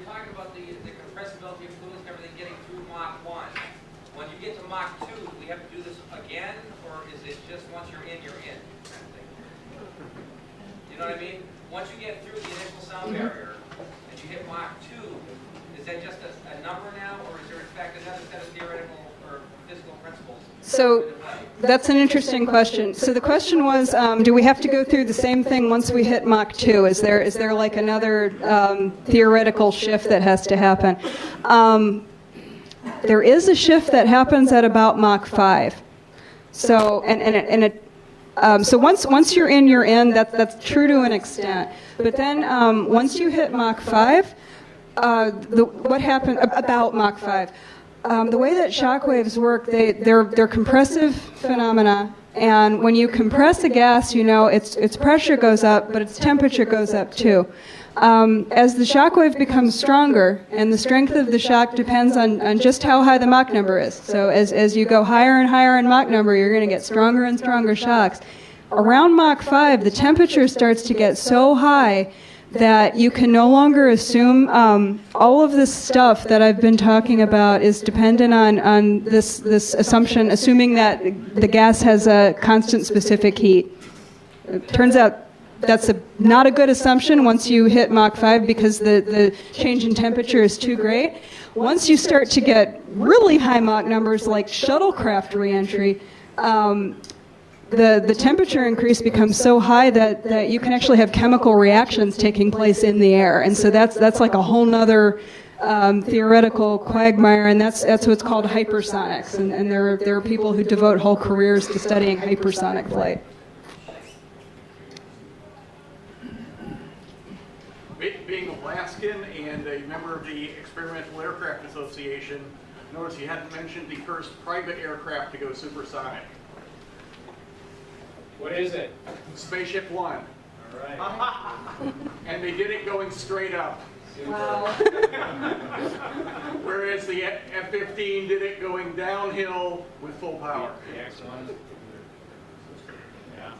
talking about the compressibility of fluids and everything getting through Mach 1. When you get to Mach 2, do we have to do this again, or is it just once you're in, kind of thing? You know what I mean? Once you get through the initial sound barrier and you hit Mach 2, is that just a number now, or is there in fact another set of theoretical or physical principles? So that's an interesting question. So the question was, do we have to go through the same thing once we hit Mach 2? Is there like another theoretical shift that has to happen? There is a shift that happens at about Mach 5. So so once you're in, that's true to an extent. But then once you hit Mach 5, what happened about Mach 5? The way that shockwaves work, they're compressive phenomena, and when you compress a gas, you know its pressure goes up, but its temperature goes up too. As the shockwave becomes stronger, and the strength of the shock depends on just how high the Mach number is. So as you go higher and higher in Mach number, you're going to get stronger and stronger shocks. Around Mach 5, the temperature starts to get so high that you can no longer assume all of this stuff that I've been talking about is dependent on this assumption, assuming that the gas has a constant specific heat. It turns out that's not a good assumption once you hit Mach 5 because the change in temperature is too great. Once you start to get really high Mach numbers like shuttlecraft reentry, the temperature increase becomes so high that you can actually have chemical reactions taking place in the air. And so that's like a whole nother theoretical quagmire, and that's what's called hypersonics. And there are people who devote whole careers to studying hypersonic flight. Being Alaskan and a member of the Experimental Aircraft Association, notice you hadn't mentioned the first private aircraft to go supersonic. What is it? Spaceship One. All right. And they did it going straight up. Wow. Whereas the F-15 did it going downhill with full power. The X-1. Yeah.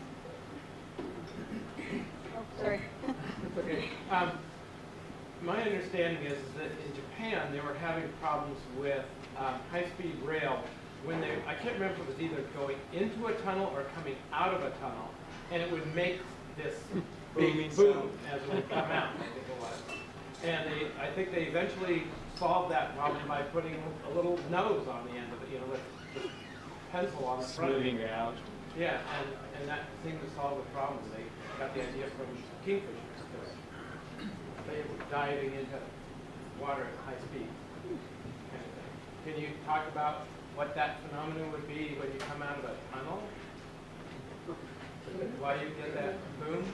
Sorry. Okay. My understanding is that in Japan they were having problems with high-speed rail when I can't remember if it was either going into a tunnel or coming out of a tunnel, and it would make this big boom as it would come out. I think it was. And I think they eventually solved that problem by putting a little nose on the end of it, with pencil on the front. Smoothing it out. Yeah, and that seemed to solve the problem. They got the idea from kingfishers. They were diving into water at high speed. Kind of thing. Can you talk about what that phenomenon would be when you come out of a tunnel? Why you get that boom?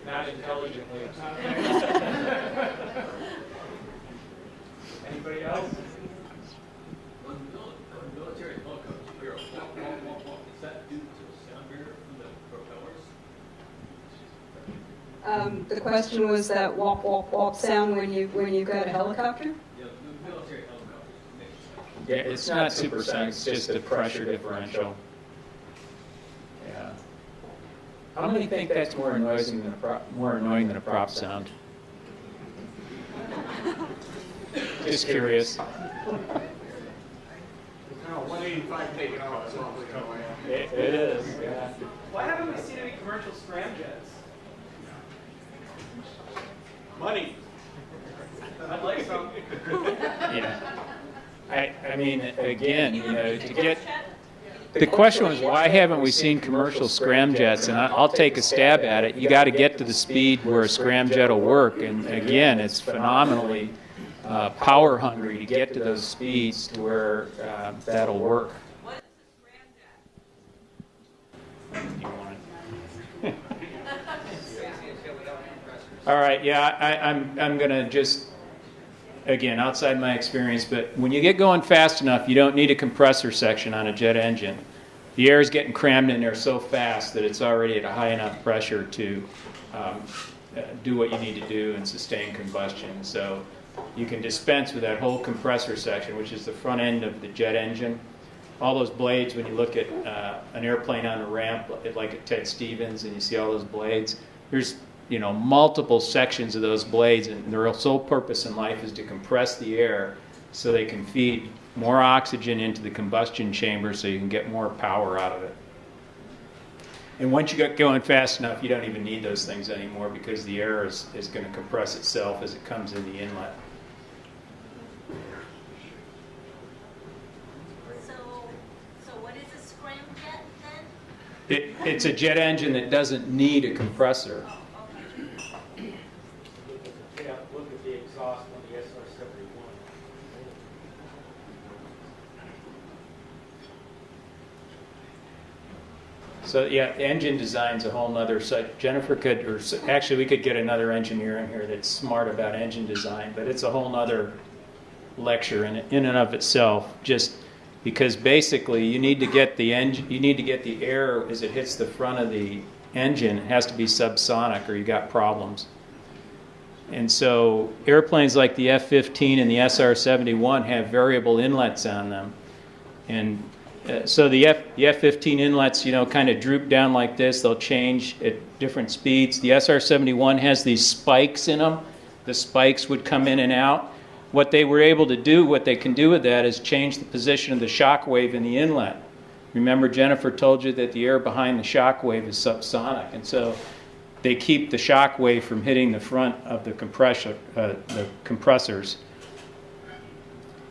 Not intelligently. Anybody else? On military helicopters, we are walk. Is that due to sound barrier from the propellers? The question was that wop sound when you got a helicopter? Yeah, the military helicopters. Yeah, it's not supersonic, it's just a pressure differential. Yeah. How many think that's more annoying than a prop sound? Just curious. No, 185 taken off. It is, yeah. Why haven't we seen any commercial scramjets? Money. I'd like some. Yeah. I mean, again, to get... The question was, why haven't we seen commercial scramjets? And I'll take a stab at it. You got to get to the speed where a scramjet will work. And again, it's phenomenally power hungry to get to those speeds to where that'll work. All right, yeah, I'm going to just, again, outside my experience, but when you get going fast enough, you don't need a compressor section on a jet engine. The air is getting crammed in there so fast that it's already at a high enough pressure to do what you need to do and sustain combustion. So you can dispense with that whole compressor section, which is the front end of the jet engine. All those blades, when you look at an airplane on a ramp, like at Ted Stevens, and you see all those blades, there's multiple sections of those blades, and their sole purpose in life is to compress the air so they can feed more oxygen into the combustion chamber so you can get more power out of it. And once you get going fast enough, you don't even need those things anymore because the air is going to compress itself as it comes in the inlet. airframe jet then? It's a jet engine that doesn't need a compressor. Yeah, look at the exhaust on the SR-71. So yeah, engine design's a whole nother site. Jennifer could, or actually we could get another engineer in here that's smart about engine design, but it's a whole nother lecture in and of itself, just because basically you need to get the engine, you need to get the air as it hits the front of the engine. It has to be subsonic or you got problems. And so airplanes like the F-15 and the SR-71 have variable inlets on them. And so the F-15 inlets, you know, kind of droop down like this. They'll change at different speeds. The SR-71 has these spikes in them. The spikes would come in and out. What they were able to do, what they can do with that is change the position of the shockwave in the inlet. Remember, Jennifer told you that the air behind the shockwave is subsonic. And so they keep the shockwave from hitting the front of the compressors.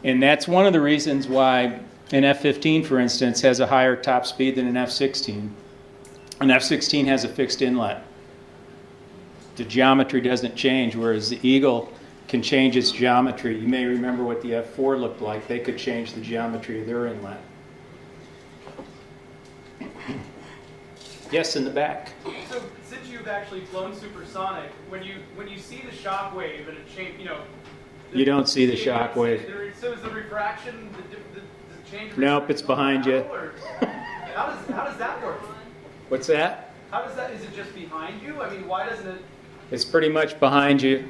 And that's one of the reasons why an F-15, for instance, has a higher top speed than an F-16. An F-16 has a fixed inlet. The geometry doesn't change, whereas the Eagle can change its geometry. You may remember what the F-4 looked like. They could change the geometry of their inlet. Yes, in the back. So since you've actually flown supersonic, when you see the shock wave and it change, you know, You don't see the shock wave. So is the refraction the change? Nope, it's behind you. How does that work? What's that? How does that? Is it just behind you? I mean, why doesn't it? It's pretty much behind you.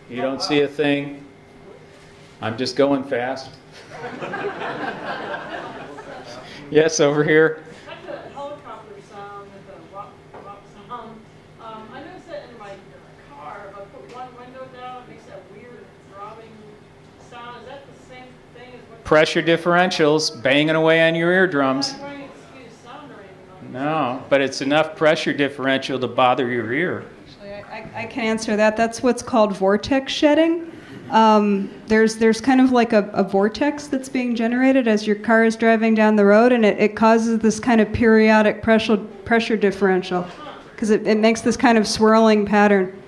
You don't see a thing. I'm just going fast. Yes, over here. Back to helicopter sound and the rock sound. I noticed that in my car, if I put one window down, it makes that weird throbbing sound. Is that the same thing as what? Pressure differentials banging away on your eardrums. I'm going to excuse sound or anything. No, but it's enough pressure differential to bother your ear. I can answer that. That's what's called vortex shedding. There's kind of like a vortex that's being generated as your car is driving down the road, and it causes this kind of periodic pressure differential, because it makes this kind of swirling pattern,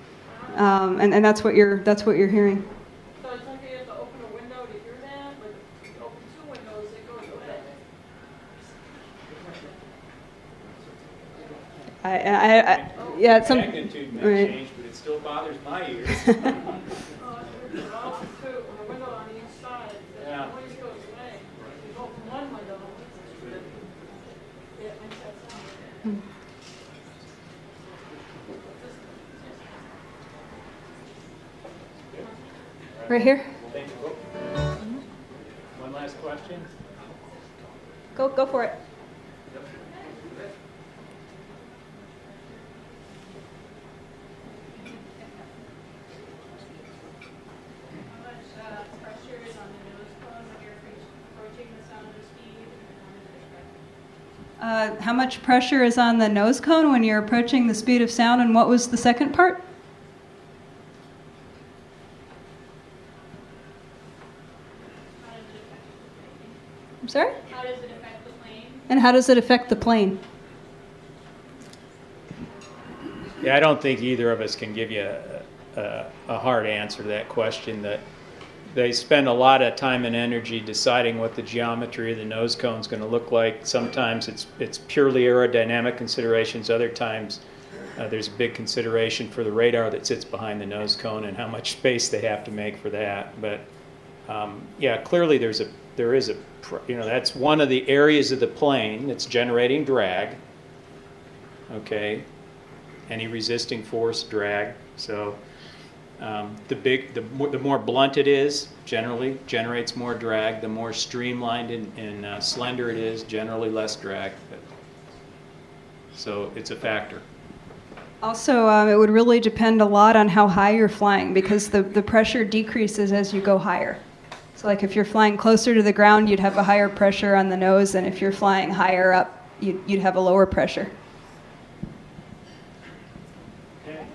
and that's what you're hearing. So it's like you have to open a window to hear that, but if you open two windows, it goes away. Yeah, it's some magnitude may right. change, but it still bothers my ears. The window on each side, the noise goes away. You open one window, it makes that sound. Right here. Thank you. One last question. Go for it. How much pressure is on the nose cone when you're approaching the speed of sound, and what was the second part? I'm sorry? How does it affect the plane? And how does it affect the plane? Yeah, I don't think either of us can give you a hard answer to that question. That they spend a lot of time and energy deciding what the geometry of the nose cone is going to look like. Sometimes it's purely aerodynamic considerations. Other times there's a big consideration for the radar that sits behind the nose cone and how much space they have to make for that. But yeah, clearly there is a that's one of the areas of the plane that's generating drag. Okay, any resisting force, drag. So. The more blunt it is, generally generates more drag. The more streamlined and slender it is, generally less drag. So it's a factor. Also, it would really depend a lot on how high you're flying, because the pressure decreases as you go higher. So like if you're flying closer to the ground, you'd have a higher pressure on the nose, and if you're flying higher up, you'd have a lower pressure. Okay.